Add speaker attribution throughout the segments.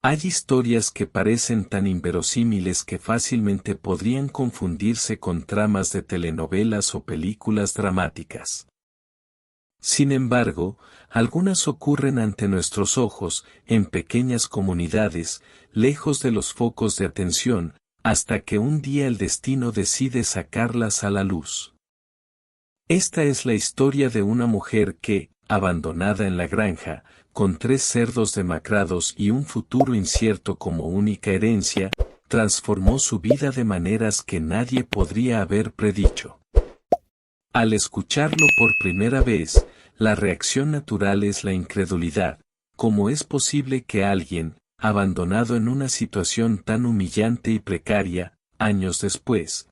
Speaker 1: Hay historias que parecen tan inverosímiles que fácilmente podrían confundirse con tramas de telenovelas o películas dramáticas. Sin embargo, algunas ocurren ante nuestros ojos, en pequeñas comunidades, lejos de los focos de atención, hasta que un día el destino decide sacarlas a la luz. Esta es la historia de una mujer que, abandonada en la granja, con 3 cerdos demacrados y un futuro incierto como única herencia, transformó su vida de maneras que nadie podría haber predicho. Al escucharlo por primera vez, la reacción natural es la incredulidad. ¿Cómo es posible que alguien, abandonado en una situación tan humillante y precaria, años después,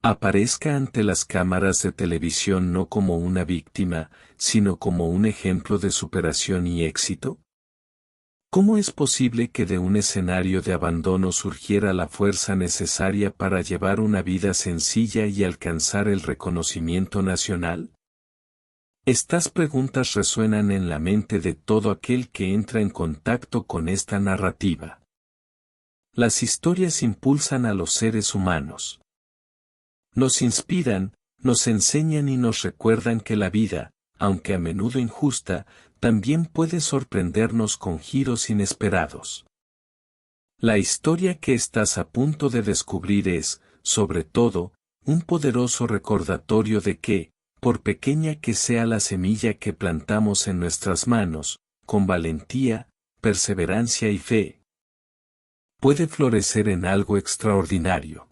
Speaker 1: aparezca ante las cámaras de televisión no como una víctima, sino como un ejemplo de superación y éxito? ¿Cómo es posible que de un escenario de abandono surgiera la fuerza necesaria para llevar una vida sencilla y alcanzar el reconocimiento nacional? Estas preguntas resuenan en la mente de todo aquel que entra en contacto con esta narrativa. Las historias impulsan a los seres humanos. Nos inspiran, nos enseñan y nos recuerdan que la vida, aunque a menudo injusta, también puede sorprendernos con giros inesperados. La historia que estás a punto de descubrir es, sobre todo, un poderoso recordatorio de que, por pequeña que sea la semilla que plantamos en nuestras manos, con valentía, perseverancia y fe, puede florecer en algo extraordinario.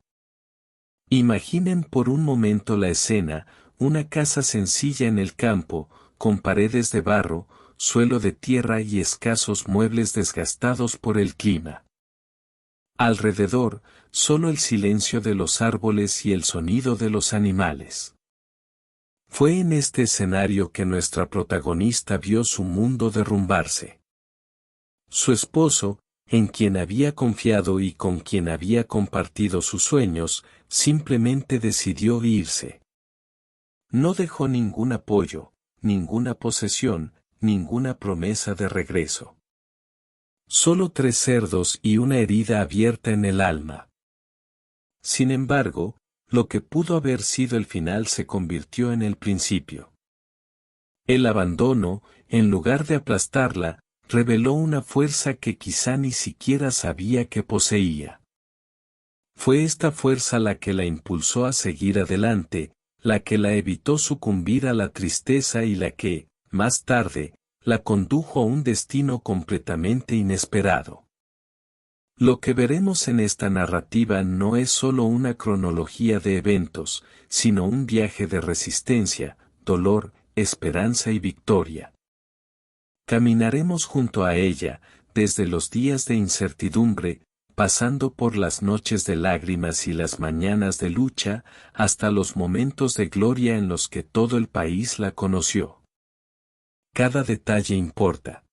Speaker 1: Imaginen por un momento la escena, una casa sencilla en el campo, con paredes de barro, suelo de tierra y escasos muebles desgastados por el clima. Alrededor, solo el silencio de los árboles y el sonido de los animales. Fue en este escenario que nuestra protagonista vio su mundo derrumbarse. Su esposo, en quien había confiado y con quien había compartido sus sueños, simplemente decidió irse. No dejó ningún apoyo, ninguna posesión, ninguna promesa de regreso. Solo 3 cerdos y una herida abierta en el alma. Sin embargo, lo que pudo haber sido el final se convirtió en el principio. El abandono, en lugar de aplastarla, reveló una fuerza que quizá ni siquiera sabía que poseía. Fue esta fuerza la que la impulsó a seguir adelante, la que la evitó sucumbir a la tristeza y la que, más tarde, la condujo a un destino completamente inesperado. Lo que veremos en esta narrativa no es solo una cronología de eventos, sino un viaje de resistencia, dolor, esperanza y victoria. Caminaremos junto a ella, desde los días de incertidumbre, pasando por las noches de lágrimas y las mañanas de lucha, hasta los momentos de gloria en los que todo el país la conoció. Cada detalle importa.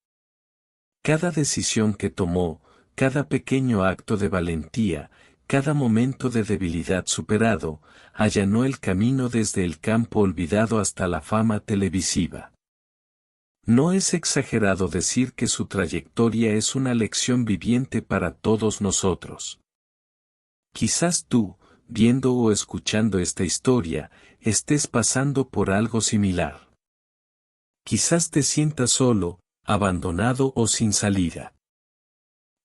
Speaker 1: Cada decisión que tomó, cada pequeño acto de valentía, cada momento de debilidad superado, allanó el camino desde el campo olvidado hasta la fama televisiva. No es exagerado decir que su trayectoria es una lección viviente para todos nosotros. Quizás tú, viendo o escuchando esta historia, estés pasando por algo similar. Quizás te sientas solo, abandonado o sin salida.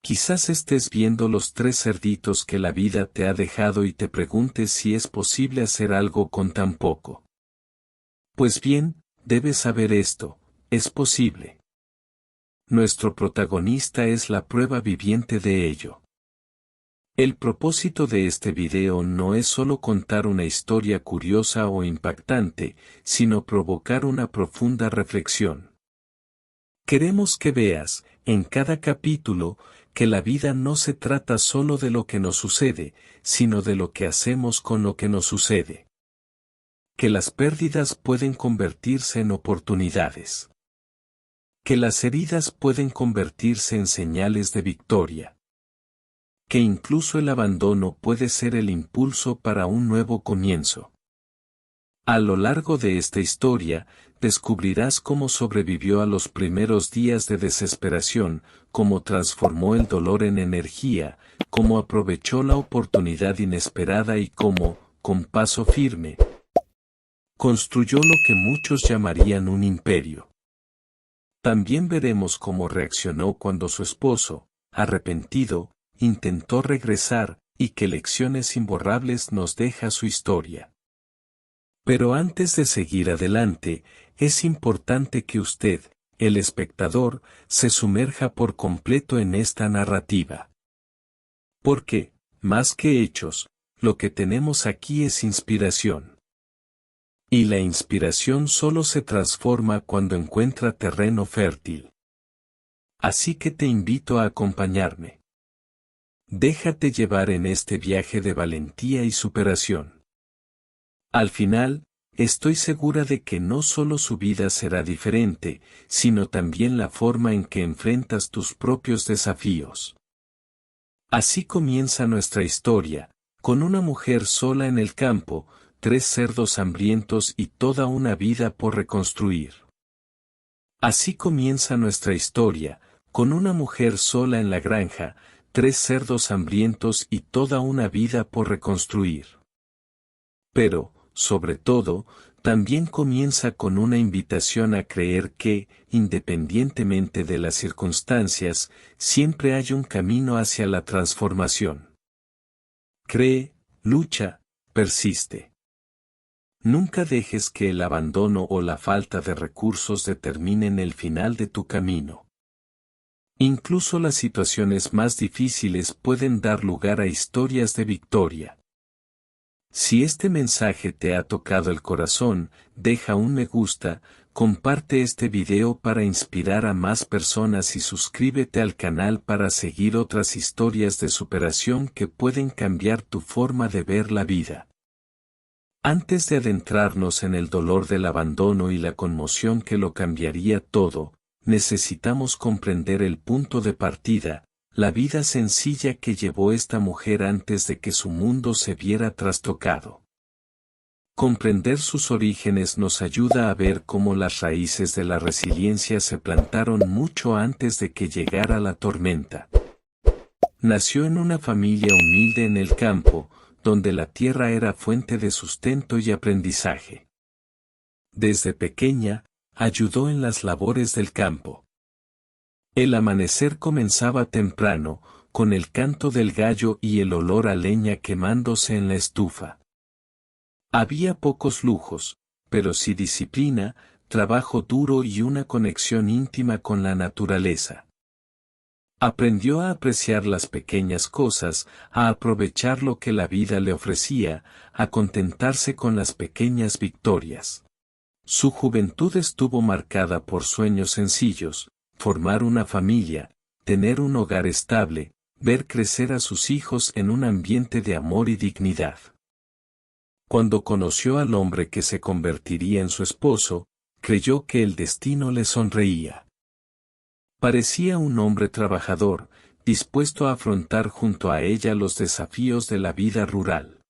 Speaker 1: Quizás estés viendo los 3 cerditos que la vida te ha dejado y te preguntes si es posible hacer algo con tan poco. Pues bien, debes saber esto, es posible. Nuestro protagonista es la prueba viviente de ello. El propósito de este video no es solo contar una historia curiosa o impactante, sino provocar una profunda reflexión. Queremos que veas, en cada capítulo, que la vida no se trata solo de lo que nos sucede, sino de lo que hacemos con lo que nos sucede. Que las pérdidas pueden convertirse en oportunidades. Que las heridas pueden convertirse en señales de victoria. Que incluso el abandono puede ser el impulso para un nuevo comienzo. A lo largo de esta historia, descubrirás cómo sobrevivió a los primeros días de desesperación, cómo transformó el dolor en energía, cómo aprovechó la oportunidad inesperada y cómo, con paso firme, construyó lo que muchos llamarían un imperio. También veremos cómo reaccionó cuando su esposo, arrepentido, intentó regresar, y qué lecciones imborrables nos deja su historia. Pero antes de seguir adelante, es importante que usted, el espectador, se sumerja por completo en esta narrativa. Porque, más que hechos, lo que tenemos aquí es inspiración. Y la inspiración solo se transforma cuando encuentra terreno fértil. Así que te invito a acompañarme. Déjate llevar en este viaje de valentía y superación. Al final, estoy segura de que no solo su vida será diferente, sino también la forma en que enfrentas tus propios desafíos. Así comienza nuestra historia, con una mujer sola en el campo, 3 cerdos hambrientos y toda una vida por reconstruir. Así comienza nuestra historia, con una mujer sola en la granja, 3 cerdos hambrientos y toda una vida por reconstruir. Pero, sobre todo, también comienza con una invitación a creer que, independientemente de las circunstancias, siempre hay un camino hacia la transformación. Cree, lucha, persiste. Nunca dejes que el abandono o la falta de recursos determinen el final de tu camino. Incluso las situaciones más difíciles pueden dar lugar a historias de victoria. Si este mensaje te ha tocado el corazón, deja un me gusta, comparte este video para inspirar a más personas y suscríbete al canal para seguir otras historias de superación que pueden cambiar tu forma de ver la vida. Antes de adentrarnos en el dolor del abandono y la conmoción que lo cambiaría todo, necesitamos comprender el punto de partida, la vida sencilla que llevó esta mujer antes de que su mundo se viera trastocado. Comprender sus orígenes nos ayuda a ver cómo las raíces de la resiliencia se plantaron mucho antes de que llegara la tormenta. Nació en una familia humilde en el campo, donde la tierra era fuente de sustento y aprendizaje. Desde pequeña, ayudó en las labores del campo. El amanecer comenzaba temprano, con el canto del gallo y el olor a leña quemándose en la estufa. Había pocos lujos, pero sí disciplina, trabajo duro y una conexión íntima con la naturaleza. Aprendió a apreciar las pequeñas cosas, a aprovechar lo que la vida le ofrecía, a contentarse con las pequeñas victorias. Su juventud estuvo marcada por sueños sencillos, formar una familia, tener un hogar estable, ver crecer a sus hijos en un ambiente de amor y dignidad. Cuando conoció al hombre que se convertiría en su esposo, creyó que el destino le sonreía. Parecía un hombre trabajador, dispuesto a afrontar junto a ella los desafíos de la vida rural.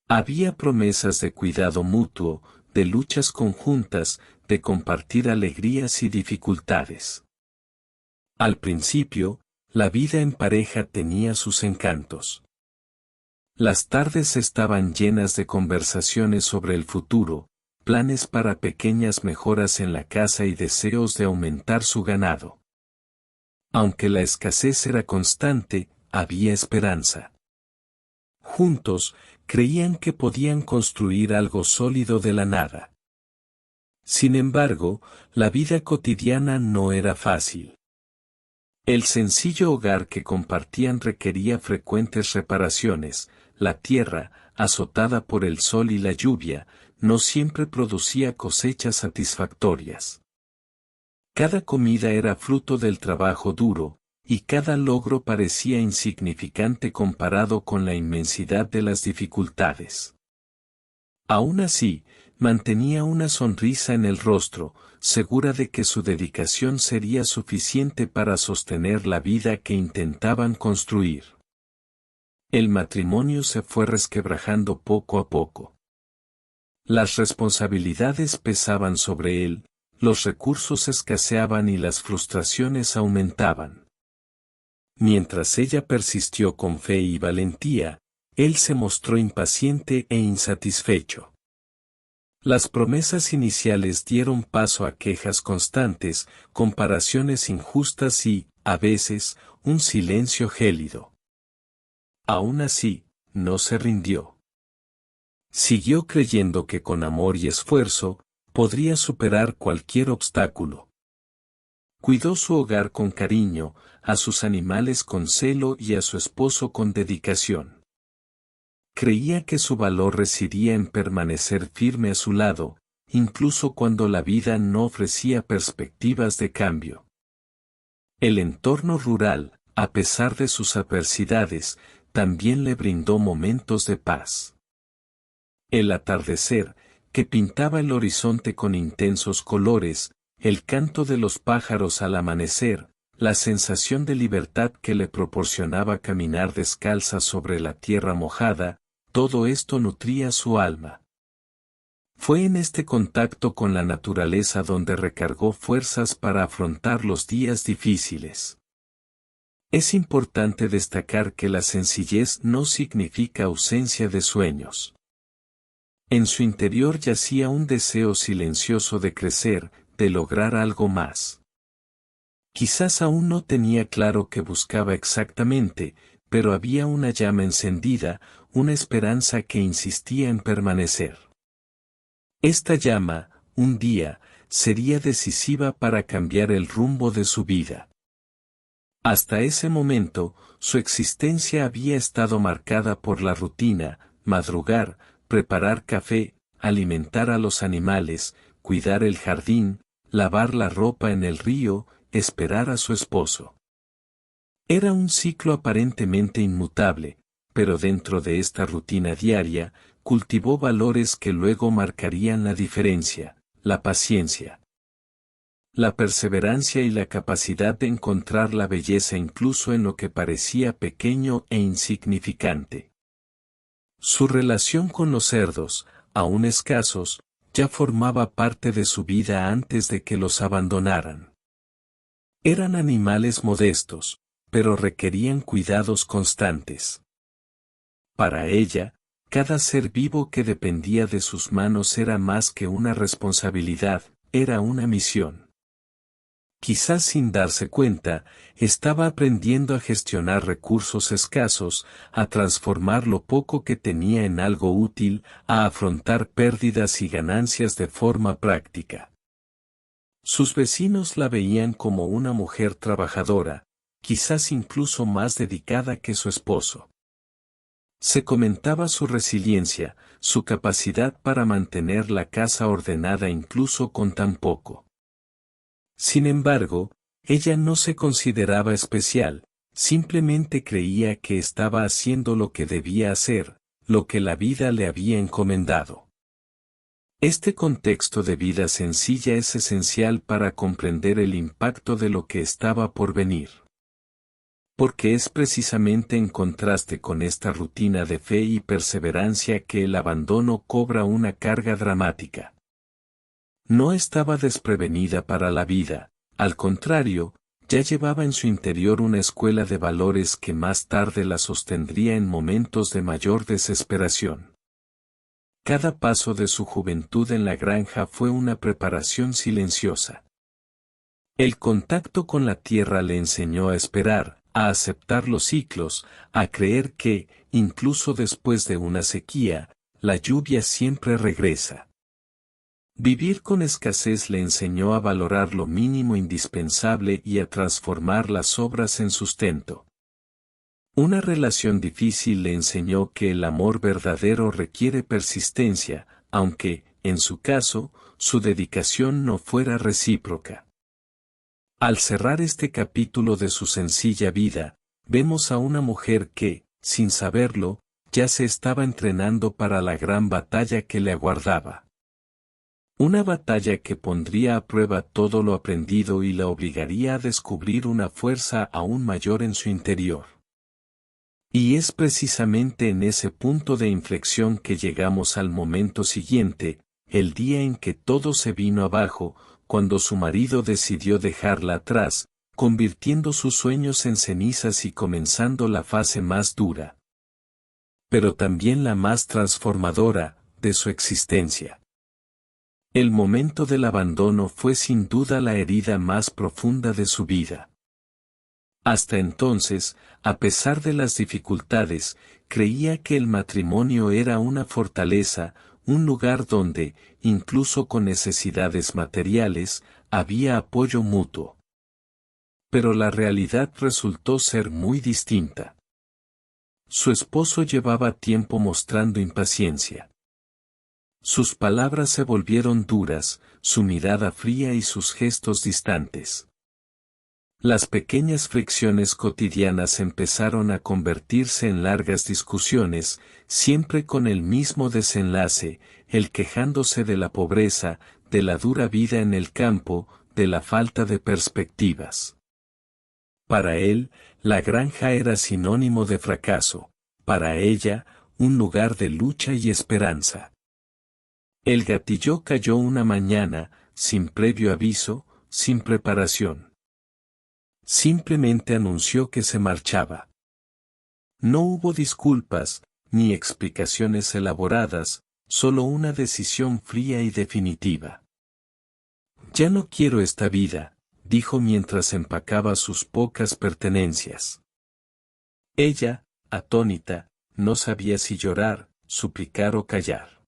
Speaker 1: Había promesas de cuidado mutuo, de luchas conjuntas, de compartir alegrías y dificultades. Al principio, la vida en pareja tenía sus encantos. Las tardes estaban llenas de conversaciones sobre el futuro, planes para pequeñas mejoras en la casa y deseos de aumentar su ganado. Aunque la escasez era constante, había esperanza. Juntos, creían que podían construir algo sólido de la nada. Sin embargo, la vida cotidiana no era fácil. El sencillo hogar que compartían requería frecuentes reparaciones, la tierra, azotada por el sol y la lluvia, no siempre producía cosechas satisfactorias. Cada comida era fruto del trabajo duro, y cada logro parecía insignificante comparado con la inmensidad de las dificultades. Aún así, mantenía una sonrisa en el rostro, segura de que su dedicación sería suficiente para sostener la vida que intentaban construir. El matrimonio se fue resquebrajando poco a poco. Las responsabilidades pesaban sobre él, los recursos escaseaban y las frustraciones aumentaban. Mientras ella persistió con fe y valentía, él se mostró impaciente e insatisfecho. Las promesas iniciales dieron paso a quejas constantes, comparaciones injustas y, a veces, un silencio gélido. Aún así, no se rindió. Siguió creyendo que con amor y esfuerzo, podría superar cualquier obstáculo. Cuidó su hogar con cariño, a sus animales con celo y a su esposo con dedicación. Creía que su valor residía en permanecer firme a su lado, incluso cuando la vida no ofrecía perspectivas de cambio. El entorno rural, a pesar de sus adversidades, también le brindó momentos de paz. El atardecer, que pintaba el horizonte con intensos colores, el canto de los pájaros al amanecer, la sensación de libertad que le proporcionaba caminar descalza sobre la tierra mojada, todo esto nutría su alma. Fue en este contacto con la naturaleza donde recargó fuerzas para afrontar los días difíciles. Es importante destacar que la sencillez no significa ausencia de sueños. En su interior yacía un deseo silencioso de crecer, de lograr algo más. Quizás aún no tenía claro qué buscaba exactamente, pero había una llama encendida, una esperanza que insistía en permanecer. Esta llama, un día, sería decisiva para cambiar el rumbo de su vida. Hasta ese momento, su existencia había estado marcada por la rutina, madrugar, preparar café, alimentar a los animales, cuidar el jardín, lavar la ropa en el río, esperar a su esposo. Era un ciclo aparentemente inmutable, pero dentro de esta rutina diaria, cultivó valores que luego marcarían la diferencia: la paciencia, la perseverancia y la capacidad de encontrar la belleza incluso en lo que parecía pequeño e insignificante. Su relación con los cerdos, aún escasos, ya formaba parte de su vida antes de que los abandonaran. Eran animales modestos, pero requerían cuidados constantes. Para ella, cada ser vivo que dependía de sus manos era más que una responsabilidad, era una misión. Quizás sin darse cuenta, estaba aprendiendo a gestionar recursos escasos, a transformar lo poco que tenía en algo útil, a afrontar pérdidas y ganancias de forma práctica. Sus vecinos la veían como una mujer trabajadora, quizás incluso más dedicada que su esposo. Se comentaba su resiliencia, su capacidad para mantener la casa ordenada incluso con tan poco. Sin embargo, ella no se consideraba especial, simplemente creía que estaba haciendo lo que debía hacer, lo que la vida le había encomendado. Este contexto de vida sencilla es esencial para comprender el impacto de lo que estaba por venir. Porque es precisamente en contraste con esta rutina de fe y perseverancia que el abandono cobra una carga dramática. No estaba desprevenida para la vida, al contrario, ya llevaba en su interior una escuela de valores que más tarde la sostendría en momentos de mayor desesperación. Cada paso de su juventud en la granja fue una preparación silenciosa. El contacto con la tierra le enseñó a esperar, a aceptar los ciclos, a creer que, incluso después de una sequía, la lluvia siempre regresa. Vivir con escasez le enseñó a valorar lo mínimo indispensable y a transformar las sobras en sustento. Una relación difícil le enseñó que el amor verdadero requiere persistencia, aunque, en su caso, su dedicación no fuera recíproca. Al cerrar este capítulo de su sencilla vida, vemos a una mujer que, sin saberlo, ya se estaba entrenando para la gran batalla que le aguardaba. Una batalla que pondría a prueba todo lo aprendido y la obligaría a descubrir una fuerza aún mayor en su interior. Y es precisamente en ese punto de inflexión que llegamos al momento siguiente, el día en que todo se vino abajo, cuando su marido decidió dejarla atrás, convirtiendo sus sueños en cenizas y comenzando la fase más dura, pero también la más transformadora, de su existencia. El momento del abandono fue sin duda la herida más profunda de su vida. Hasta entonces, a pesar de las dificultades, creía que el matrimonio era una fortaleza, un lugar donde, incluso con necesidades materiales, había apoyo mutuo. Pero la realidad resultó ser muy distinta. Su esposo llevaba tiempo mostrando impaciencia. Sus palabras se volvieron duras, su mirada fría y sus gestos distantes. Las pequeñas fricciones cotidianas empezaron a convertirse en largas discusiones, siempre con el mismo desenlace, él quejándose de la pobreza, de la dura vida en el campo, de la falta de perspectivas. Para él, la granja era sinónimo de fracaso, para ella, un lugar de lucha y esperanza. El gatilló cayó una mañana, sin previo aviso, sin preparación. Simplemente anunció que se marchaba. No hubo disculpas, ni explicaciones elaboradas, solo una decisión fría y definitiva. Ya no quiero esta vida, dijo mientras empacaba sus pocas pertenencias. Ella, atónita, no sabía si llorar, suplicar o callar.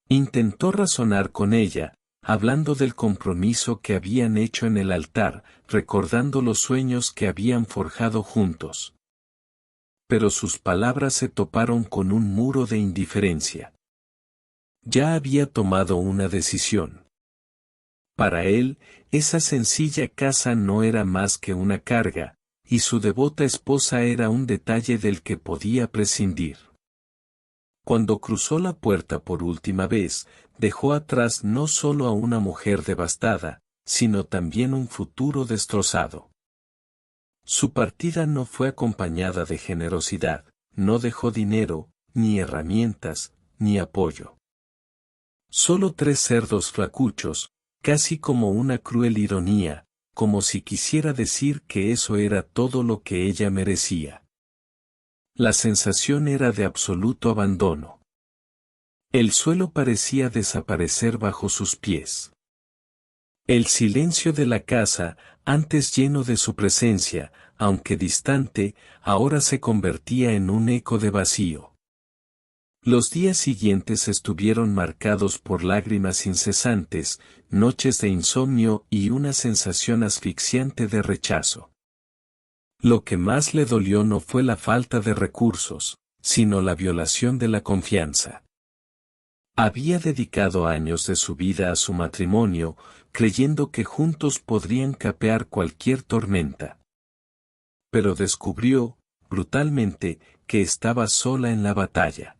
Speaker 1: Intentó razonar con ella, hablando del compromiso que habían hecho en el altar, recordando los sueños que habían forjado juntos. Pero sus palabras se toparon con un muro de indiferencia. Ya había tomado una decisión. Para él, esa sencilla casa no era más que una carga, y su devota esposa era un detalle del que podía prescindir. Cuando cruzó la puerta por última vez, dejó atrás no solo a una mujer devastada, sino también un futuro destrozado. Su partida no fue acompañada de generosidad, no dejó dinero, ni herramientas, ni apoyo. Solo 3 cerdos flacuchos, casi como una cruel ironía, como si quisiera decir que eso era todo lo que ella merecía. La sensación era de absoluto abandono. El suelo parecía desaparecer bajo sus pies. El silencio de la casa, antes lleno de su presencia, aunque distante, ahora se convertía en un eco de vacío. Los días siguientes estuvieron marcados por lágrimas incesantes, noches de insomnio y una sensación asfixiante de rechazo. Lo que más le dolió no fue la falta de recursos, sino la violación de la confianza. Había dedicado años de su vida a su matrimonio, creyendo que juntos podrían capear cualquier tormenta. Pero descubrió, brutalmente, que estaba sola en la batalla.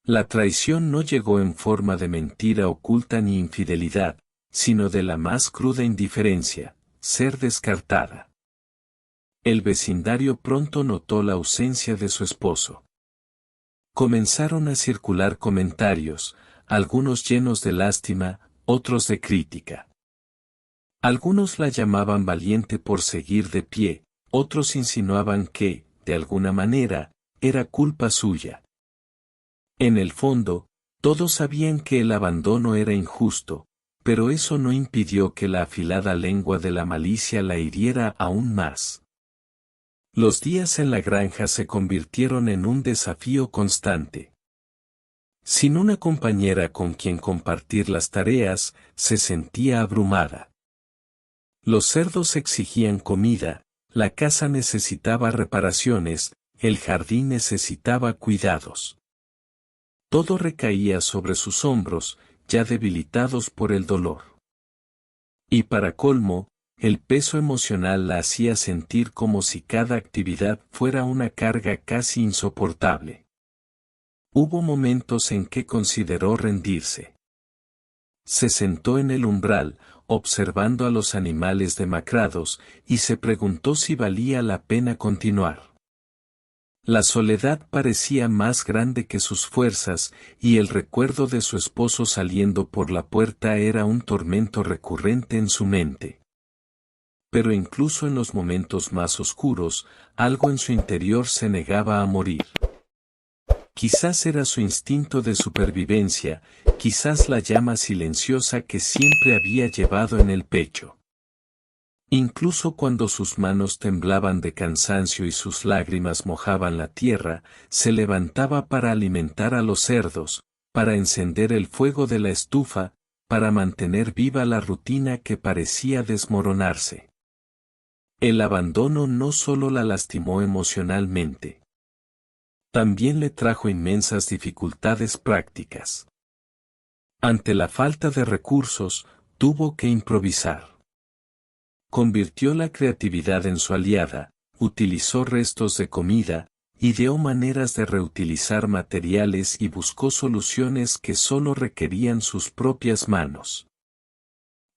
Speaker 1: La traición no llegó en forma de mentira oculta ni infidelidad, sino de la más cruda indiferencia, ser descartada. El vecindario pronto notó la ausencia de su esposo. Comenzaron a circular comentarios, algunos llenos de lástima, otros de crítica. Algunos la llamaban valiente por seguir de pie, otros insinuaban que, de alguna manera, era culpa suya. En el fondo, todos sabían que el abandono era injusto, pero eso no impidió que la afilada lengua de la malicia la hiriera aún más. Los días en la granja se convirtieron en un desafío constante. Sin una compañera con quien compartir las tareas, se sentía abrumada. Los cerdos exigían comida, la casa necesitaba reparaciones, el jardín necesitaba cuidados. Todo recaía sobre sus hombros, ya debilitados por el dolor. Y para colmo, el peso emocional la hacía sentir como si cada actividad fuera una carga casi insoportable. Hubo momentos en que consideró rendirse. Se sentó en el umbral, observando a los animales demacrados, y se preguntó si valía la pena continuar. La soledad parecía más grande que sus fuerzas, y el recuerdo de su esposo saliendo por la puerta era un tormento recurrente en su mente. Pero incluso en los momentos más oscuros, algo en su interior se negaba a morir. Quizás era su instinto de supervivencia, quizás la llama silenciosa que siempre había llevado en el pecho. Incluso cuando sus manos temblaban de cansancio y sus lágrimas mojaban la tierra, se levantaba para alimentar a los cerdos, para encender el fuego de la estufa, para mantener viva la rutina que parecía desmoronarse. El abandono no solo la lastimó emocionalmente. También le trajo inmensas dificultades prácticas. Ante la falta de recursos, tuvo que improvisar. Convirtió la creatividad en su aliada, utilizó restos de comida, ideó maneras de reutilizar materiales y buscó soluciones que solo requerían sus propias manos.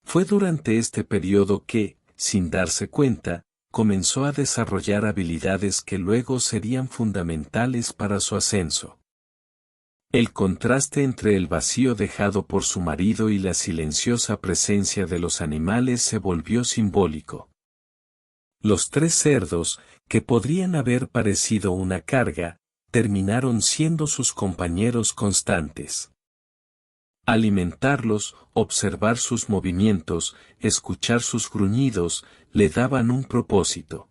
Speaker 1: Fue durante este periodo que, sin darse cuenta, comenzó a desarrollar habilidades que luego serían fundamentales para su ascenso. El contraste entre el vacío dejado por su marido y la silenciosa presencia de los animales se volvió simbólico. Los 3 cerdos, que podrían haber parecido una carga, terminaron siendo sus compañeros constantes. Alimentarlos, observar sus movimientos, escuchar sus gruñidos, le daban un propósito.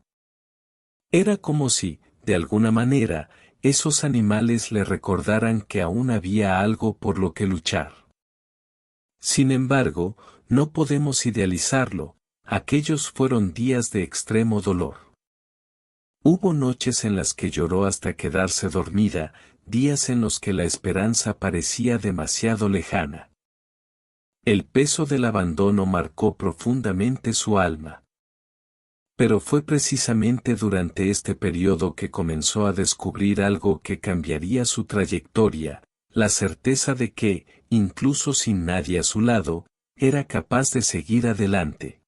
Speaker 1: Era como si, de alguna manera, esos animales le recordaran que aún había algo por lo que luchar. Sin embargo, no podemos idealizarlo, aquellos fueron días de extremo dolor. Hubo noches en las que lloró hasta quedarse dormida, días en los que la esperanza parecía demasiado lejana. El peso del abandono marcó profundamente su alma. Pero fue precisamente durante este periodo que comenzó a descubrir algo que cambiaría su trayectoria, la certeza de que, incluso sin nadie a su lado, era capaz de seguir adelante.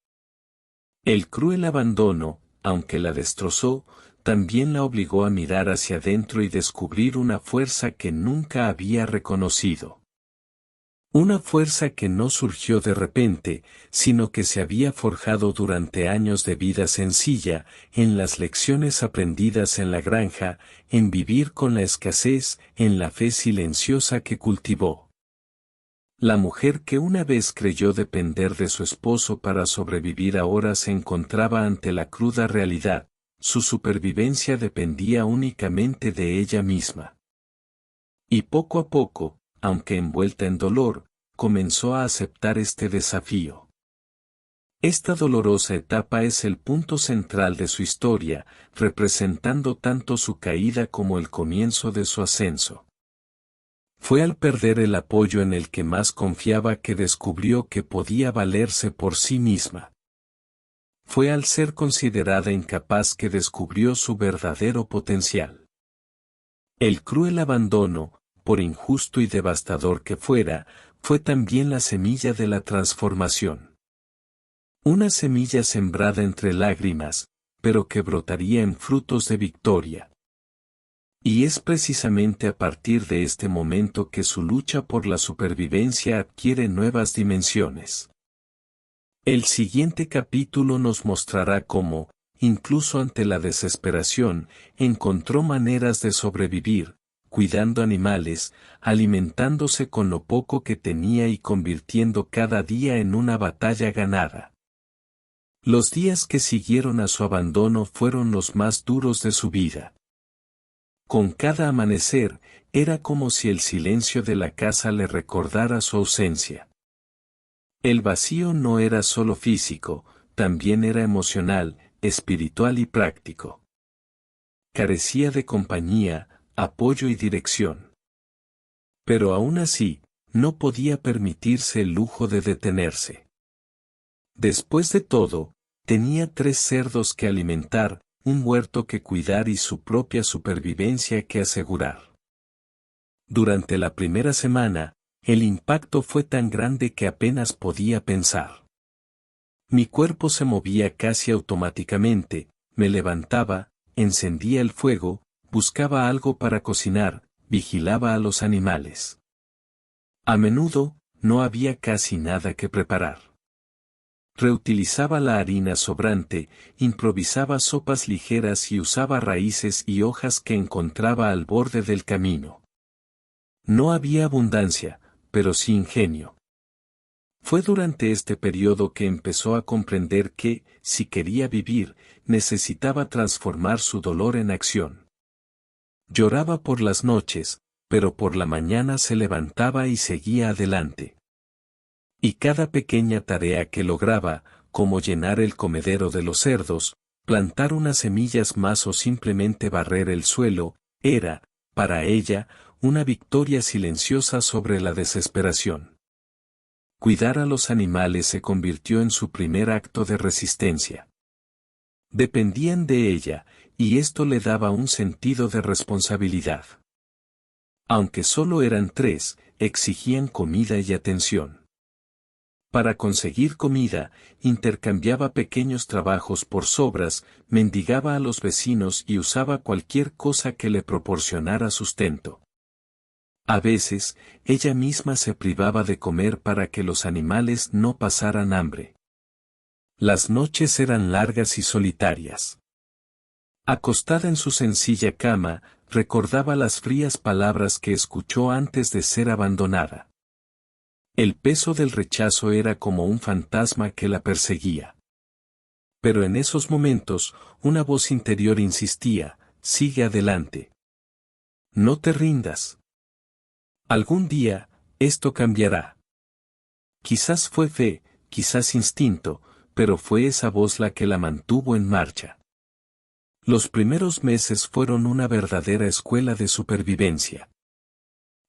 Speaker 1: El cruel abandono, aunque la destrozó, también la obligó a mirar hacia adentro y descubrir una fuerza que nunca había reconocido. Una fuerza que no surgió de repente, sino que se había forjado durante años de vida sencilla, en las lecciones aprendidas en la granja, en vivir con la escasez, en la fe silenciosa que cultivó. La mujer que una vez creyó depender de su esposo para sobrevivir ahora se encontraba ante la cruda realidad, su supervivencia dependía únicamente de ella misma. Y poco a poco, aunque envuelta en dolor, comenzó a aceptar este desafío. Esta dolorosa etapa es el punto central de su historia, representando tanto su caída como el comienzo de su ascenso. Fue al perder el apoyo en el que más confiaba que descubrió que podía valerse por sí misma. Fue al ser considerada incapaz que descubrió su verdadero potencial. El cruel abandono, por injusto y devastador que fuera, fue también la semilla de la transformación. Una semilla sembrada entre lágrimas, pero que brotaría en frutos de victoria. Y es precisamente a partir de este momento que su lucha por la supervivencia adquiere nuevas dimensiones. El siguiente capítulo nos mostrará cómo, incluso ante la desesperación, encontró maneras de sobrevivir, cuidando animales, alimentándose con lo poco que tenía y convirtiendo cada día en una batalla ganada. Los días que siguieron a su abandono fueron los más duros de su vida. Con cada amanecer, era como si el silencio de la casa le recordara su ausencia. El vacío no era solo físico, también era emocional, espiritual y práctico. Carecía de compañía, apoyo y dirección. Pero aún así, no podía permitirse el lujo de detenerse. Después de todo, tenía 3 cerdos que alimentar, un huerto que cuidar y su propia supervivencia que asegurar. Durante la primera semana, el impacto fue tan grande que apenas podía pensar. Mi cuerpo se movía casi automáticamente, me levantaba, encendía el fuego, buscaba algo para cocinar, vigilaba a los animales. A menudo, no había casi nada que preparar. Reutilizaba la harina sobrante, improvisaba sopas ligeras y usaba raíces y hojas que encontraba al borde del camino. No había abundancia, pero sí ingenio. Fue durante este periodo que empezó a comprender que, si quería vivir, necesitaba transformar su dolor en acción. Lloraba por las noches, pero por la mañana se levantaba y seguía adelante. Y cada pequeña tarea que lograba, como llenar el comedero de los cerdos, plantar unas semillas más o simplemente barrer el suelo, era, para ella, una victoria silenciosa sobre la desesperación. Cuidar a los animales se convirtió en su primer acto de resistencia. Dependían de ella, y esto le daba un sentido de responsabilidad. Aunque solo eran 3, exigían comida y atención. Para conseguir comida, intercambiaba pequeños trabajos por sobras, mendigaba a los vecinos y usaba cualquier cosa que le proporcionara sustento. A veces, ella misma se privaba de comer para que los animales no pasaran hambre. Las noches eran largas y solitarias. Acostada en su sencilla cama, recordaba las frías palabras que escuchó antes de ser abandonada. El peso del rechazo era como un fantasma que la perseguía. Pero en esos momentos, una voz interior insistía, sigue adelante. No te rindas. Algún día, esto cambiará. Quizás fue fe, quizás instinto, pero fue esa voz la que la mantuvo en marcha. Los primeros meses fueron una verdadera escuela de supervivencia.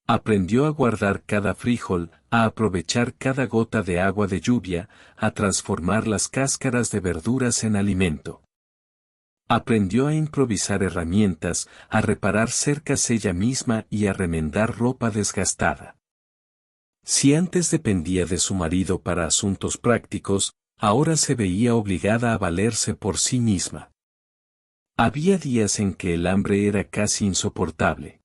Speaker 1: Aprendió a guardar cada frijol, a aprovechar cada gota de agua de lluvia, a transformar las cáscaras de verduras en alimento. Aprendió a improvisar herramientas, a reparar cercas ella misma y a remendar ropa desgastada. Si antes dependía de su marido para asuntos prácticos, ahora se veía obligada a valerse por sí misma. Había días en que el hambre era casi insoportable.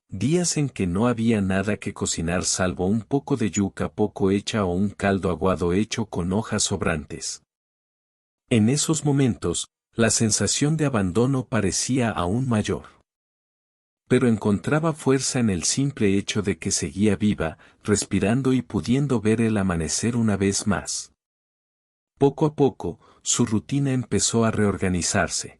Speaker 1: Días en que no había nada que cocinar salvo un poco de yuca poco hecha o un caldo aguado hecho con hojas sobrantes. En esos momentos, la sensación de abandono parecía aún mayor. Pero encontraba fuerza en el simple hecho de que seguía viva, respirando y pudiendo ver el amanecer una vez más. Poco a poco, su rutina empezó a reorganizarse.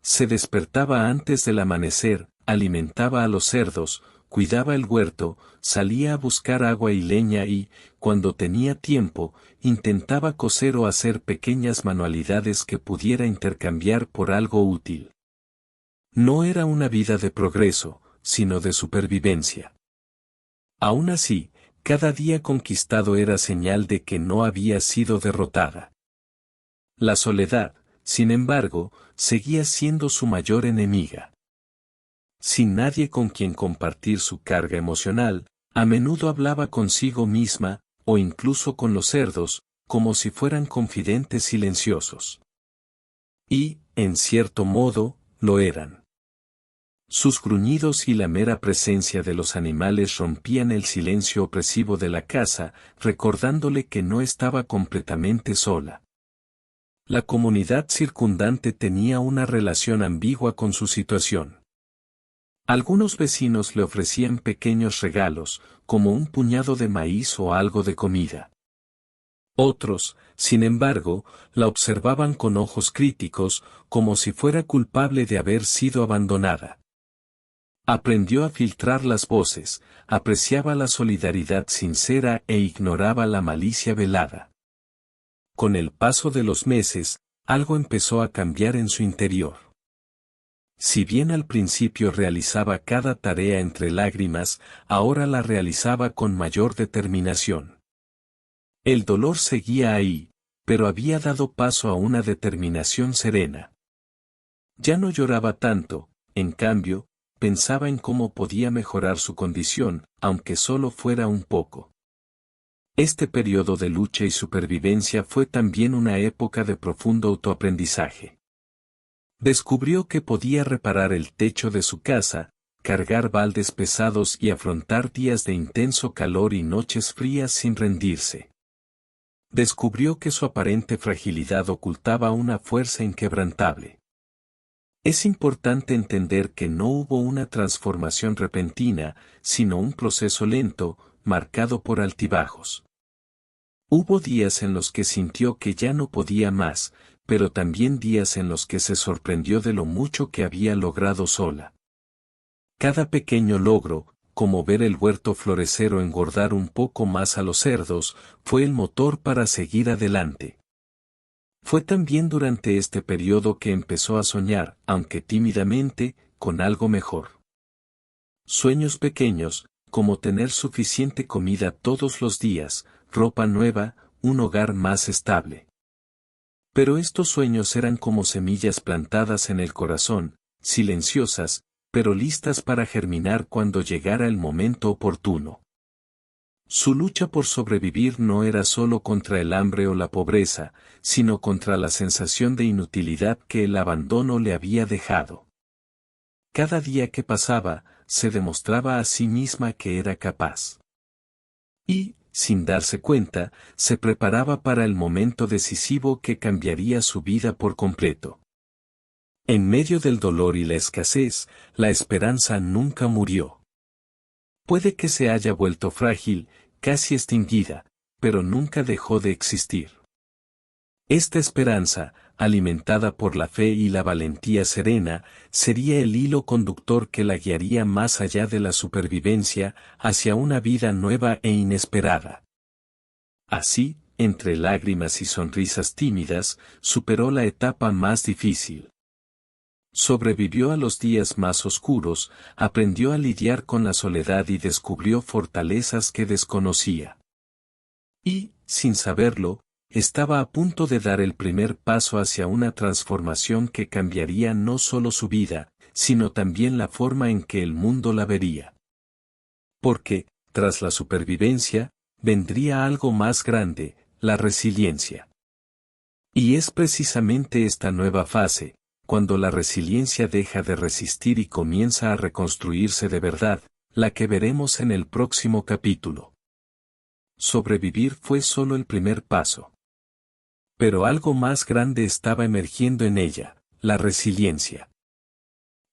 Speaker 1: Se despertaba antes del amanecer, alimentaba a los cerdos, cuidaba el huerto, salía a buscar agua y leña y, cuando tenía tiempo, intentaba coser o hacer pequeñas manualidades que pudiera intercambiar por algo útil. No era una vida de progreso, sino de supervivencia. Aún así, cada día conquistado era señal de que no había sido derrotada. La soledad, sin embargo, seguía siendo su mayor enemiga. Sin nadie con quien compartir su carga emocional, a menudo hablaba consigo misma, o incluso con los cerdos, como si fueran confidentes silenciosos. Y, en cierto modo, lo eran. Sus gruñidos y la mera presencia de los animales rompían el silencio opresivo de la casa, recordándole que no estaba completamente sola. La comunidad circundante tenía una relación ambigua con su situación. Algunos vecinos le ofrecían pequeños regalos, como un puñado de maíz o algo de comida. Otros, sin embargo, la observaban con ojos críticos, como si fuera culpable de haber sido abandonada. Aprendió a filtrar las voces, apreciaba la solidaridad sincera e ignoraba la malicia velada. Con el paso de los meses, algo empezó a cambiar en su interior. Si bien al principio realizaba cada tarea entre lágrimas, ahora la realizaba con mayor determinación. El dolor seguía ahí, pero había dado paso a una determinación serena. Ya no lloraba tanto, en cambio, pensaba en cómo podía mejorar su condición, aunque solo fuera un poco. Este periodo de lucha y supervivencia fue también una época de profundo autoaprendizaje. Descubrió que podía reparar el techo de su casa, cargar baldes pesados y afrontar días de intenso calor y noches frías sin rendirse. Descubrió que su aparente fragilidad ocultaba una fuerza inquebrantable. Es importante entender que no hubo una transformación repentina, sino un proceso lento, marcado por altibajos. Hubo días en los que sintió que ya no podía más, pero también días en los que se sorprendió de lo mucho que había logrado sola. Cada pequeño logro, como ver el huerto florecer o engordar un poco más a los cerdos, fue el motor para seguir adelante. Fue también durante este periodo que empezó a soñar, aunque tímidamente, con algo mejor. Sueños pequeños, como tener suficiente comida todos los días, ropa nueva, un hogar más estable. Pero estos sueños eran como semillas plantadas en el corazón, silenciosas, pero listas para germinar cuando llegara el momento oportuno. Su lucha por sobrevivir no era solo contra el hambre o la pobreza, sino contra la sensación de inutilidad que el abandono le había dejado. Cada día que pasaba, se demostraba a sí misma que era capaz. Y, sin darse cuenta, se preparaba para el momento decisivo que cambiaría su vida por completo. En medio del dolor y la escasez, la esperanza nunca murió. Puede que se haya vuelto frágil, casi extinguida, pero nunca dejó de existir. Esta esperanza, alimentada por la fe y la valentía serena, sería el hilo conductor que la guiaría más allá de la supervivencia, hacia una vida nueva e inesperada. Así, entre lágrimas y sonrisas tímidas, superó la etapa más difícil. Sobrevivió a los días más oscuros, aprendió a lidiar con la soledad y descubrió fortalezas que desconocía. Y, sin saberlo, estaba a punto de dar el primer paso hacia una transformación que cambiaría no solo su vida, sino también la forma en que el mundo la vería. Porque, tras la supervivencia, vendría algo más grande, la resiliencia. Y es precisamente esta nueva fase, cuando la resiliencia deja de resistir y comienza a reconstruirse de verdad, la que veremos en el próximo capítulo. Sobrevivir fue solo el primer paso. Pero algo más grande estaba emergiendo en ella, la resiliencia.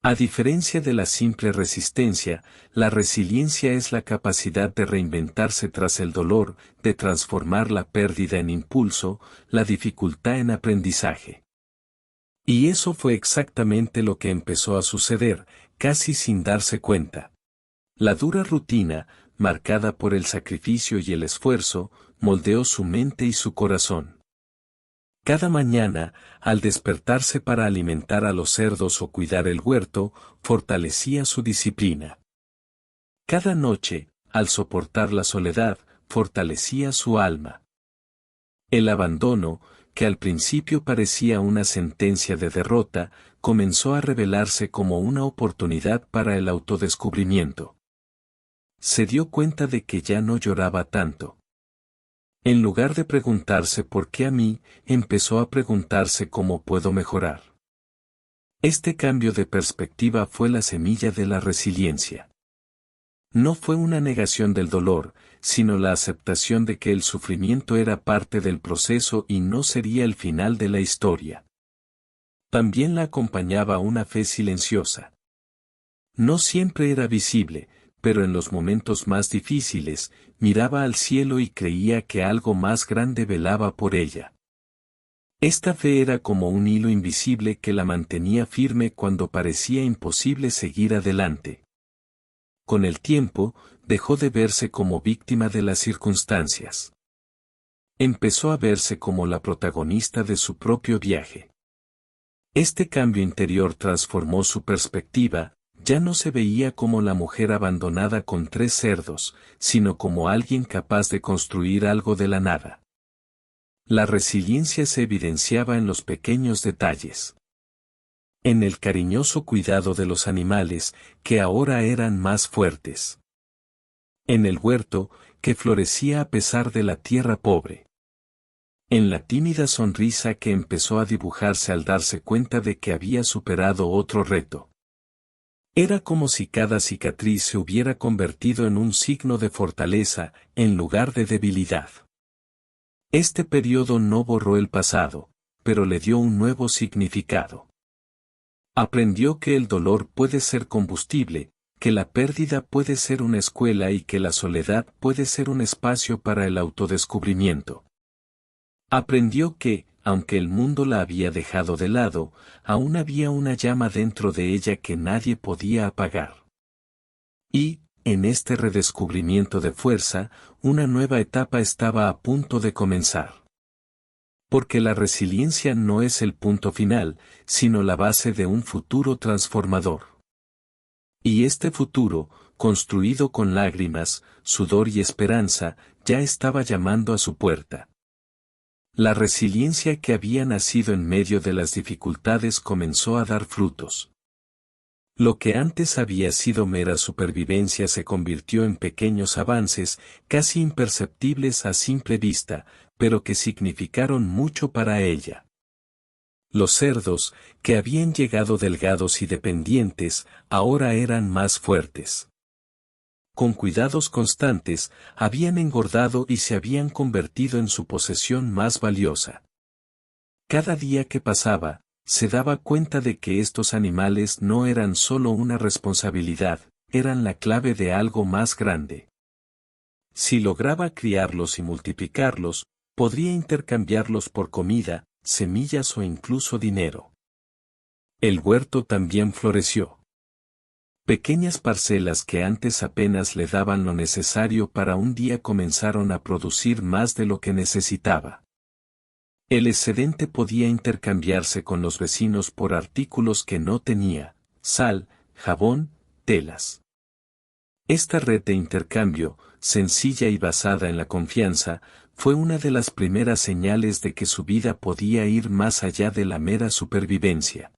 Speaker 1: A diferencia de la simple resistencia, la resiliencia es la capacidad de reinventarse tras el dolor, de transformar la pérdida en impulso, la dificultad en aprendizaje. Y eso fue exactamente lo que empezó a suceder, casi sin darse cuenta. La dura rutina, marcada por el sacrificio y el esfuerzo, moldeó su mente y su corazón. Cada mañana, al despertarse para alimentar a los cerdos o cuidar el huerto, fortalecía su disciplina. Cada noche, al soportar la soledad, fortalecía su alma. El abandono, que al principio parecía una sentencia de derrota, comenzó a revelarse como una oportunidad para el autodescubrimiento. Se dio cuenta de que ya no lloraba tanto. En lugar de preguntarse por qué a mí, empezó a preguntarse cómo puedo mejorar. Este cambio de perspectiva fue la semilla de la resiliencia. No fue una negación del dolor, sino la aceptación de que el sufrimiento era parte del proceso y no sería el final de la historia. También la acompañaba una fe silenciosa. No siempre era visible, pero en los momentos más difíciles, miraba al cielo y creía que algo más grande velaba por ella. Esta fe era como un hilo invisible que la mantenía firme cuando parecía imposible seguir adelante. Con el tiempo, dejó de verse como víctima de las circunstancias. Empezó a verse como la protagonista de su propio viaje. Este cambio interior transformó su perspectiva, ya no se veía como la mujer abandonada con 3 cerdos, sino como alguien capaz de construir algo de la nada. La resiliencia se evidenciaba en los pequeños detalles. En el cariñoso cuidado de los animales, que ahora eran más fuertes. En el huerto, que florecía a pesar de la tierra pobre. en la tímida sonrisa que empezó a dibujarse al darse cuenta de que había superado otro reto. Era como si cada cicatriz se hubiera convertido en un signo de fortaleza, en lugar de debilidad. Este periodo no borró el pasado, pero le dio un nuevo significado. Aprendió que el dolor puede ser combustible, que la pérdida puede ser una escuela y que la soledad puede ser un espacio para el autodescubrimiento. Aprendió que, aunque el mundo la había dejado de lado, aún había una llama dentro de ella que nadie podía apagar. Y, en este redescubrimiento de fuerza, una nueva etapa estaba a punto de comenzar. Porque la resiliencia no es el punto final, sino la base de un futuro transformador. Y este futuro, construido con lágrimas, sudor y esperanza, ya estaba llamando a su puerta. La resiliencia que había nacido en medio de las dificultades comenzó a dar frutos. Lo que antes había sido mera supervivencia se convirtió en pequeños avances, casi imperceptibles a simple vista, pero que significaron mucho para ella. Los cerdos, que habían llegado delgados y dependientes, ahora eran más fuertes. Con cuidados constantes, habían engordado y se habían convertido en su posesión más valiosa. Cada día que pasaba, se daba cuenta de que estos animales no eran solo una responsabilidad, eran la clave de algo más grande. Si lograba criarlos y multiplicarlos, podría intercambiarlos por comida, semillas o incluso dinero. El huerto también floreció. Pequeñas parcelas que antes apenas le daban lo necesario para un día comenzaron a producir más de lo que necesitaba. El excedente podía intercambiarse con los vecinos por artículos que no tenía: sal, jabón, telas. Esta red de intercambio, sencilla y basada en la confianza, fue una de las primeras señales de que su vida podía ir más allá de la mera supervivencia.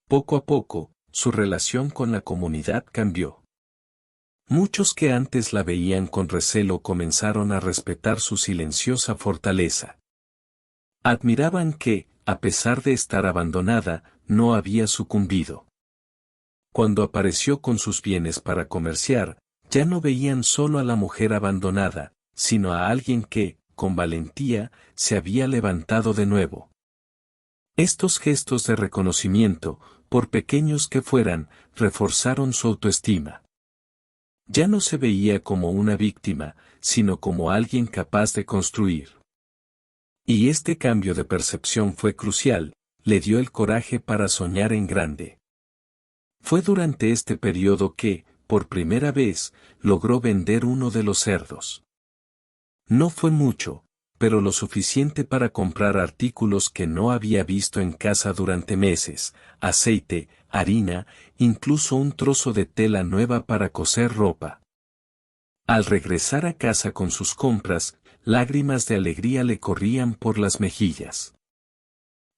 Speaker 1: Poco a poco, su relación con la comunidad cambió. Muchos que antes la veían con recelo comenzaron a respetar su silenciosa fortaleza. Admiraban que, a pesar de estar abandonada, no había sucumbido. Cuando apareció con sus bienes para comerciar, ya no veían solo a la mujer abandonada, sino a alguien que, con valentía, se había levantado de nuevo. Estos gestos de reconocimiento, por pequeños que fueran, reforzaron su autoestima. Ya no se veía como una víctima, sino como alguien capaz de construir. Y este cambio de percepción fue crucial, le dio el coraje para soñar en grande. Fue durante este periodo que, por primera vez, logró vender uno de los cerdos. No fue mucho, pero lo suficiente para comprar artículos que no había visto en casa durante meses: aceite, harina, incluso un trozo de tela nueva para coser ropa. Al regresar a casa con sus compras, lágrimas de alegría le corrían por las mejillas.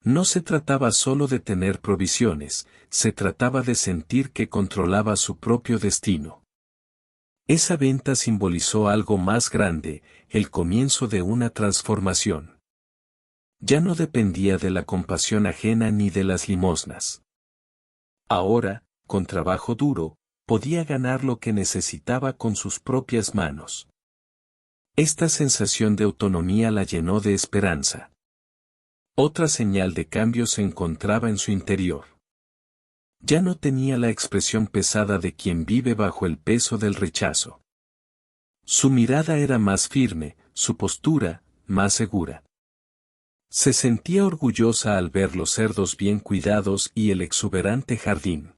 Speaker 1: No se trataba solo de tener provisiones, se trataba de sentir que controlaba su propio destino. Esa venta simbolizó algo más grande, el comienzo de una transformación. Ya no dependía de la compasión ajena ni de las limosnas. Ahora, con trabajo duro, podía ganar lo que necesitaba con sus propias manos. Esta sensación de autonomía la llenó de esperanza. Otra señal de cambio se encontraba en su interior. Ya no tenía la expresión pesada de quien vive bajo el peso del rechazo. Su mirada era más firme, su postura, más segura. Se sentía orgullosa al ver los cerdos bien cuidados y el exuberante jardín.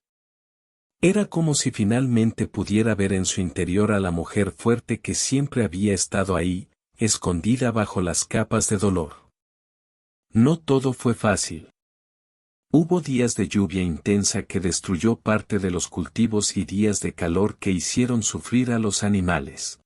Speaker 1: Era como si finalmente pudiera ver en su interior a la mujer fuerte que siempre había estado ahí, escondida bajo las capas de dolor. No todo fue fácil. Hubo días de lluvia intensa que destruyó parte de los cultivos y días de calor que hicieron sufrir a los animales.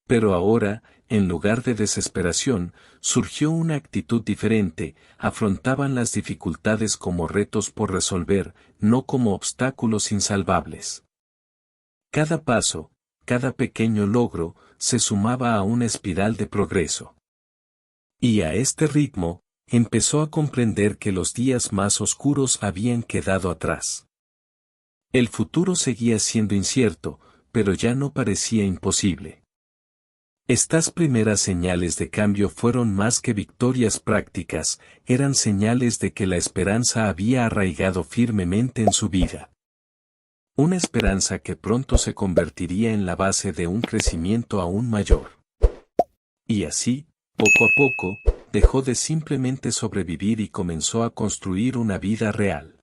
Speaker 1: Pero ahora, en lugar de desesperación, surgió una actitud diferente: afrontaban las dificultades como retos por resolver, no como obstáculos insalvables. Cada paso, cada pequeño logro, se sumaba a una espiral de progreso. Y a este ritmo, empezó a comprender que los días más oscuros habían quedado atrás. El futuro seguía siendo incierto, pero ya no parecía imposible. Estas primeras señales de cambio fueron más que victorias prácticas, eran señales de que la esperanza había arraigado firmemente en su vida. Una esperanza que pronto se convertiría en la base de un crecimiento aún mayor. Y así, poco a poco, dejó de simplemente sobrevivir y comenzó a construir una vida real.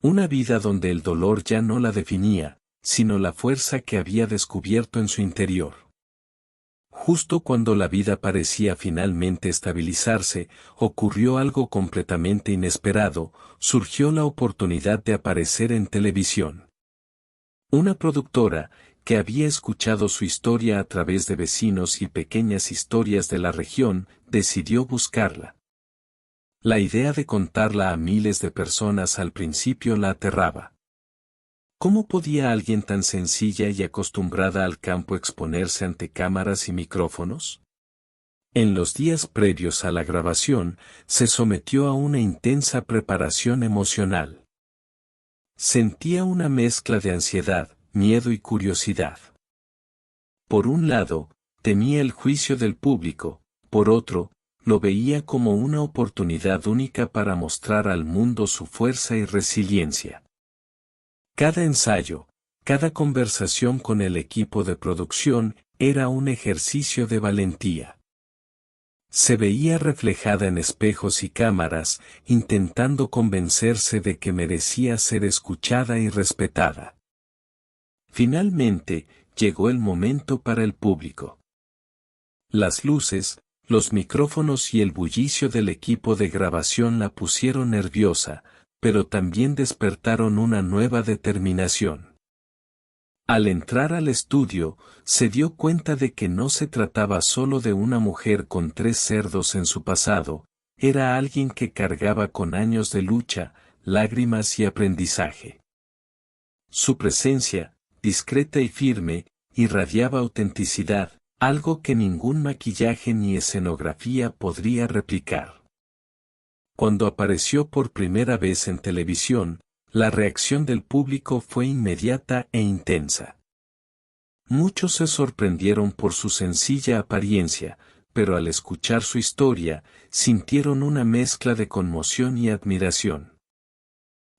Speaker 1: Una vida donde el dolor ya no la definía, sino la fuerza que había descubierto en su interior. Justo cuando la vida parecía finalmente estabilizarse, ocurrió algo completamente inesperado, surgió la oportunidad de aparecer en televisión. Una productora, que había escuchado su historia a través de vecinos y pequeñas historias de la región, decidió buscarla. La idea de contarla a miles de personas al principio la aterraba. ¿Cómo podía alguien tan sencilla y acostumbrada al campo exponerse ante cámaras y micrófonos? En los días previos a la grabación, se sometió a una intensa preparación emocional. Sentía una mezcla de ansiedad, miedo y curiosidad. Por un lado, temía el juicio del público, por otro, lo veía como una oportunidad única para mostrar al mundo su fuerza y resiliencia. Cada ensayo, cada conversación con el equipo de producción, era un ejercicio de valentía. Se veía reflejada en espejos y cámaras, intentando convencerse de que merecía ser escuchada y respetada. Finalmente, llegó el momento para el público. Las luces, los micrófonos y el bullicio del equipo de grabación la pusieron nerviosa, pero también despertaron una nueva determinación. Al entrar al estudio, se dio cuenta de que no se trataba solo de una mujer con 3 cerdos en su pasado, era alguien que cargaba con años de lucha, lágrimas y aprendizaje. Su presencia, discreta y firme, irradiaba autenticidad, algo que ningún maquillaje ni escenografía podría replicar. Cuando apareció por primera vez en televisión, la reacción del público fue inmediata e intensa. Muchos se sorprendieron por su sencilla apariencia, pero al escuchar su historia, sintieron una mezcla de conmoción y admiración.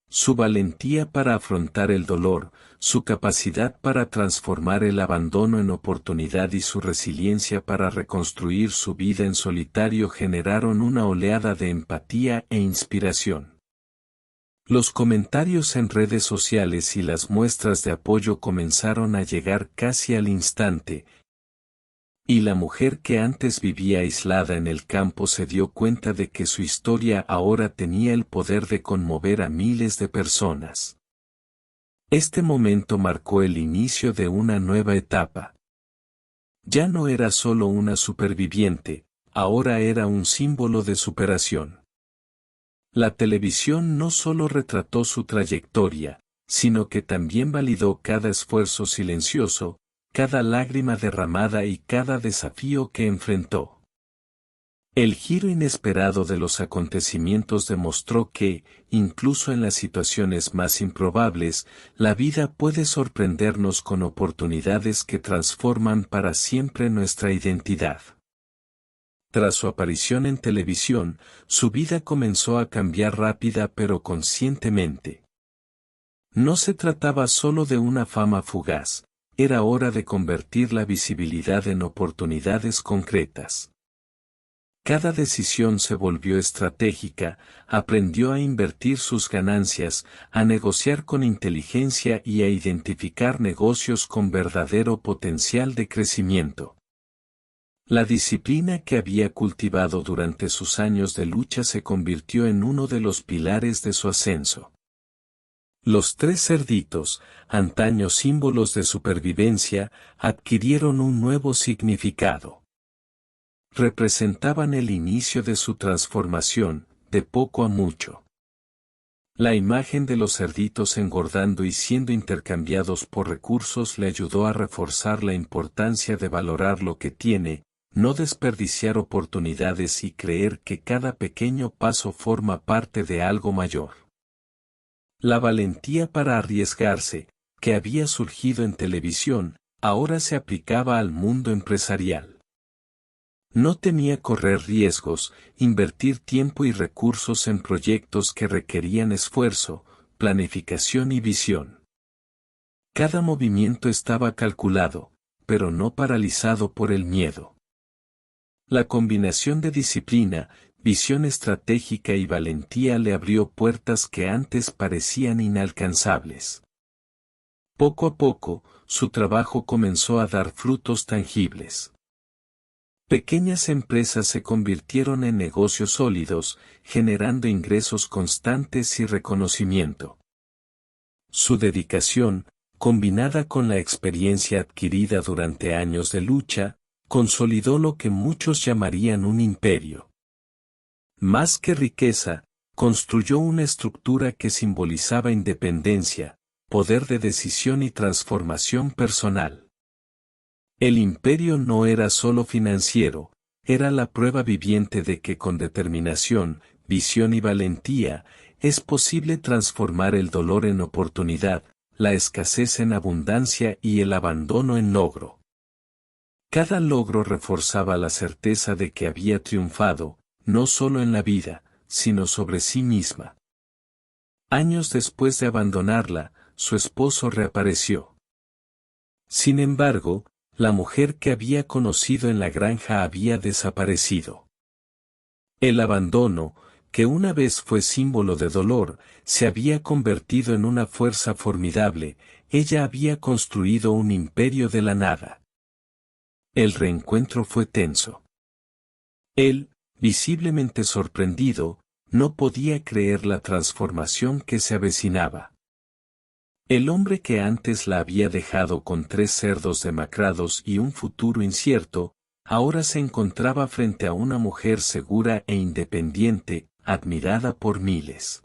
Speaker 1: Su valentía para afrontar el dolor, su capacidad para transformar el abandono en oportunidad y su resiliencia para reconstruir su vida en solitario generaron una oleada de empatía e inspiración. Los comentarios en redes sociales y las muestras de apoyo comenzaron a llegar casi al instante, y la mujer que antes vivía aislada en el campo se dio cuenta de que su historia ahora tenía el poder de conmover a miles de personas. Este momento marcó el inicio de una nueva etapa. Ya no era solo una superviviente, ahora era un símbolo de superación. La televisión no solo retrató su trayectoria, sino que también validó cada esfuerzo silencioso, cada lágrima derramada y cada desafío que enfrentó. El giro inesperado de los acontecimientos demostró que, incluso en las situaciones más improbables, la vida puede sorprendernos con oportunidades que transforman para siempre nuestra identidad. Tras su aparición en televisión, su vida comenzó a cambiar rápida pero conscientemente. No se trataba solo de una fama fugaz, era hora de convertir la visibilidad en oportunidades concretas. Cada decisión se volvió estratégica, aprendió a invertir sus ganancias, a negociar con inteligencia y a identificar negocios con verdadero potencial de crecimiento. La disciplina que había cultivado durante sus años de lucha se convirtió en uno de los pilares de su ascenso. Los 3 cerditos, antaño símbolos de supervivencia, adquirieron un nuevo significado. Representaban el inicio de su transformación, de poco a mucho. La imagen de los cerditos engordando y siendo intercambiados por recursos le ayudó a reforzar la importancia de valorar lo que tiene, no desperdiciar oportunidades y creer que cada pequeño paso forma parte de algo mayor. La valentía para arriesgarse, que había surgido en televisión, ahora se aplicaba al mundo empresarial. No temía correr riesgos, invertir tiempo y recursos en proyectos que requerían esfuerzo, planificación y visión. Cada movimiento estaba calculado, pero no paralizado por el miedo. La combinación de disciplina, visión estratégica y valentía le abrió puertas que antes parecían inalcanzables. Poco a poco, su trabajo comenzó a dar frutos tangibles. Pequeñas empresas se convirtieron en negocios sólidos, generando ingresos constantes y reconocimiento. Su dedicación, combinada con la experiencia adquirida durante años de lucha, consolidó lo que muchos llamarían un imperio. Más que riqueza, construyó una estructura que simbolizaba independencia, poder de decisión y transformación personal. El imperio no era solo financiero, era la prueba viviente de que con determinación, visión y valentía, es posible transformar el dolor en oportunidad, la escasez en abundancia y el abandono en logro. Cada logro reforzaba la certeza de que había triunfado, no solo en la vida, sino sobre sí misma. Años después de abandonarla, su esposo reapareció. Sin embargo, la mujer que había conocido en la granja había desaparecido. El abandono, que una vez fue símbolo de dolor, se había convertido en una fuerza formidable, ella había construido un imperio de la nada. El reencuentro fue tenso. Él, visiblemente sorprendido, no podía creer la transformación que se avecinaba. El hombre que antes la había dejado con 3 cerdos demacrados y un futuro incierto, ahora se encontraba frente a una mujer segura e independiente, admirada por miles.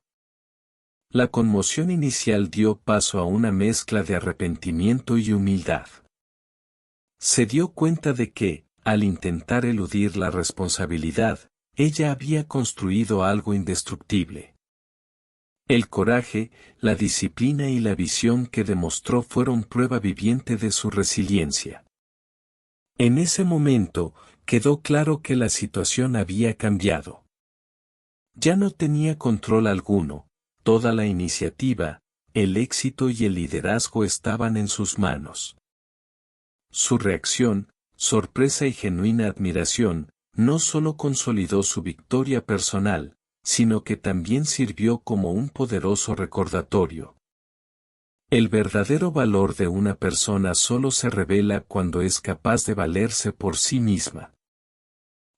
Speaker 1: La conmoción inicial dio paso a una mezcla de arrepentimiento y humildad. Se dio cuenta de que, al intentar eludir la responsabilidad, ella había construido algo indestructible. El coraje, la disciplina y la visión que demostró fueron prueba viviente de su resiliencia. En ese momento, quedó claro que la situación había cambiado. Ya no tenía control alguno, toda la iniciativa, el éxito y el liderazgo estaban en sus manos. Su reacción, sorpresa y genuina admiración, no solo consolidó su victoria personal, sino que también sirvió como un poderoso recordatorio. El verdadero valor de una persona solo se revela cuando es capaz de valerse por sí misma.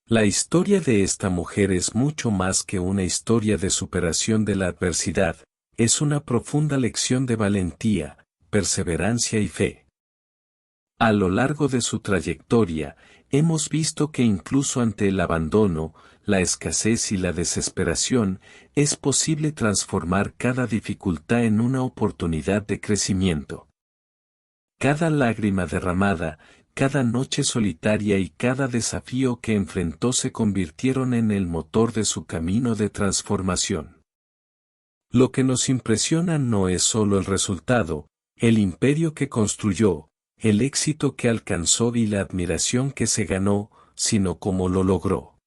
Speaker 1: La historia de esta mujer es mucho más que una historia de superación de la adversidad, es una profunda lección de valentía, perseverancia y fe. A lo largo de su trayectoria, hemos visto que incluso ante el abandono, la escasez y la desesperación, es posible transformar cada dificultad en una oportunidad de crecimiento. Cada lágrima derramada, cada noche solitaria y cada desafío que enfrentó se convirtieron en el motor de su camino de transformación. Lo que nos impresiona no es solo el resultado, el imperio que construyó, el éxito que alcanzó y la admiración que se ganó, sino cómo lo logró.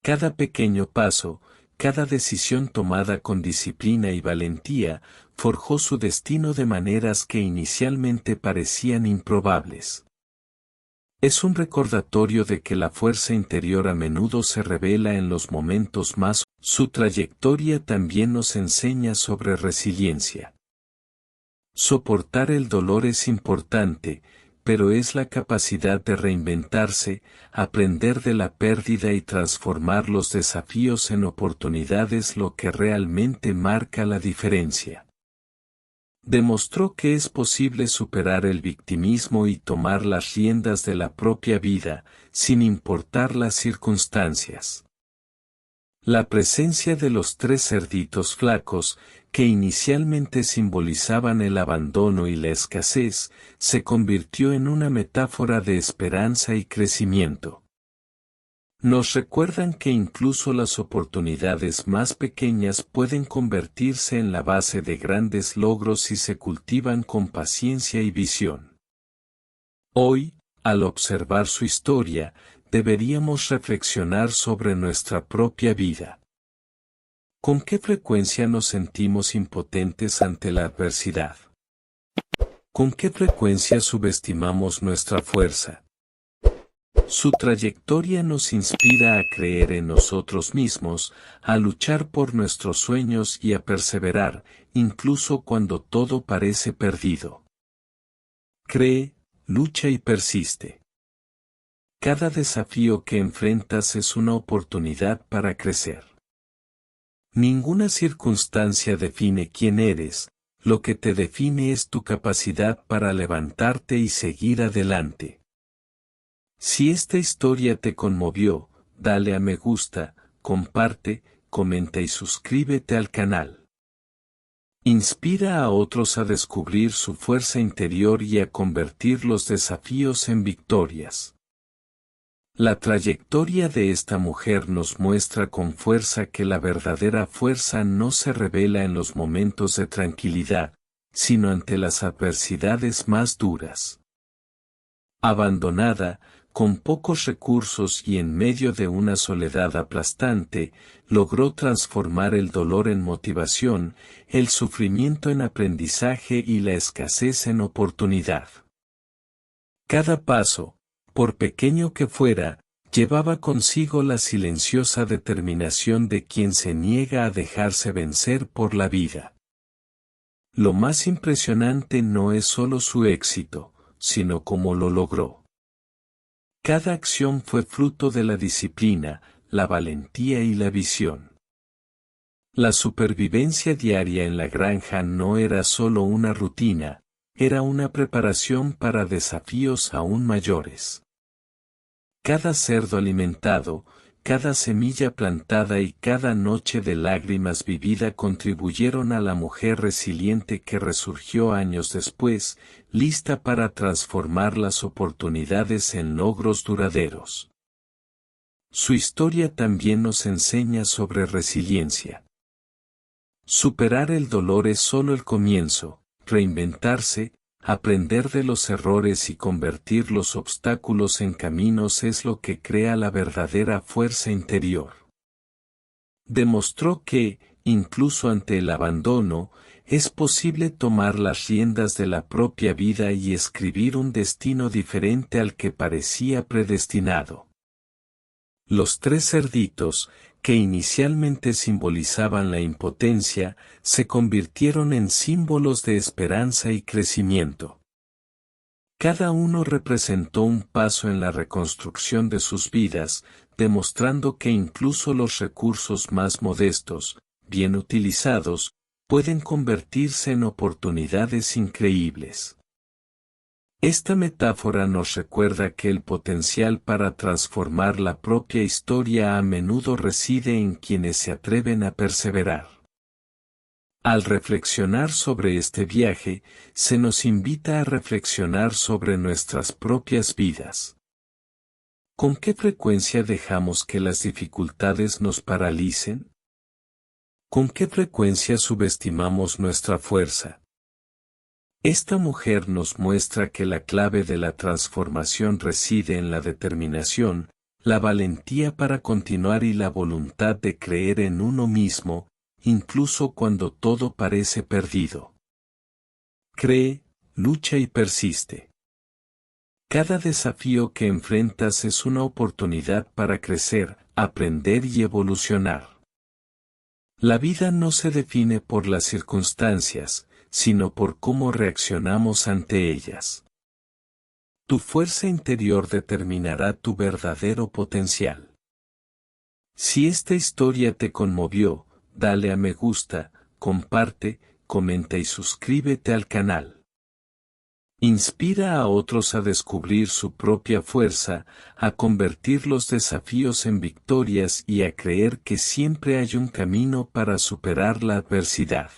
Speaker 1: Cada pequeño paso, cada decisión tomada con disciplina y valentía, forjó su destino de maneras que inicialmente parecían improbables. Es un recordatorio de que la fuerza interior a menudo se revela en los momentos más. Su trayectoria también nos enseña sobre resiliencia. Soportar el dolor es importante, pero es la capacidad de reinventarse, aprender de la pérdida y transformar los desafíos en oportunidades lo que realmente marca la diferencia. Demostró que es posible superar el victimismo y tomar las riendas de la propia vida, sin importar las circunstancias. La presencia de los tres cerditos flacos, que inicialmente simbolizaban el abandono y la escasez, se convirtió en una metáfora de esperanza y crecimiento. Nos recuerdan que incluso las oportunidades más pequeñas pueden convertirse en la base de grandes logros si se cultivan con paciencia y visión. Hoy, al observar su historia, deberíamos reflexionar sobre nuestra propia vida. ¿Con qué frecuencia nos sentimos impotentes ante la adversidad? ¿Con qué frecuencia subestimamos nuestra fuerza? Su trayectoria nos inspira a creer en nosotros mismos, a luchar por nuestros sueños y a perseverar, incluso cuando todo parece perdido. Cree, lucha y persiste. Cada desafío que enfrentas es una oportunidad para crecer. Ninguna circunstancia define quién eres, lo que te define es tu capacidad para levantarte y seguir adelante. Si esta historia te conmovió, dale a me gusta, comparte, comenta y suscríbete al canal. Inspira a otros a descubrir su fuerza interior y a convertir los desafíos en victorias. La trayectoria de esta mujer nos muestra con fuerza que la verdadera fuerza no se revela en los momentos de tranquilidad, sino ante las adversidades más duras. Abandonada, con pocos recursos y en medio de una soledad aplastante, logró transformar el dolor en motivación, el sufrimiento en aprendizaje y la escasez en oportunidad. Cada paso, por pequeño que fuera, llevaba consigo la silenciosa determinación de quien se niega a dejarse vencer por la vida. Lo más impresionante no es solo su éxito, sino cómo lo logró. Cada acción fue fruto de la disciplina, la valentía y la visión. La supervivencia diaria en la granja no era solo una rutina, era una preparación para desafíos aún mayores. Cada cerdo alimentado, cada semilla plantada y cada noche de lágrimas vivida contribuyeron a la mujer resiliente que resurgió años después, lista para transformar las oportunidades en logros duraderos. Su historia también nos enseña sobre resiliencia. Superar el dolor es solo el comienzo, reinventarse, aprender de los errores y convertir los obstáculos en caminos es lo que crea la verdadera fuerza interior. Demostró que, incluso ante el abandono, es posible tomar las riendas de la propia vida y escribir un destino diferente al que parecía predestinado. Los tres cerditos, que inicialmente simbolizaban la impotencia, se convirtieron en símbolos de esperanza y crecimiento. Cada uno representó un paso en la reconstrucción de sus vidas, demostrando que incluso los recursos más modestos, bien utilizados, pueden convertirse en oportunidades increíbles. Esta metáfora nos recuerda que el potencial para transformar la propia historia a menudo reside en quienes se atreven a perseverar. Al reflexionar sobre este viaje, se nos invita a reflexionar sobre nuestras propias vidas. ¿Con qué frecuencia dejamos que las dificultades nos paralicen? ¿Con qué frecuencia subestimamos nuestra fuerza? Esta mujer nos muestra que la clave de la transformación reside en la determinación, la valentía para continuar y la voluntad de creer en uno mismo, incluso cuando todo parece perdido. Cree, lucha y persiste. Cada desafío que enfrentas es una oportunidad para crecer, aprender y evolucionar. La vida no se define por las circunstancias, sino por cómo reaccionamos ante ellas. Tu fuerza interior determinará tu verdadero potencial. Si esta historia te conmovió, dale a me gusta, comparte, comenta y suscríbete al canal. Inspira a otros a descubrir su propia fuerza, a convertir los desafíos en victorias y a creer que siempre hay un camino para superar la adversidad.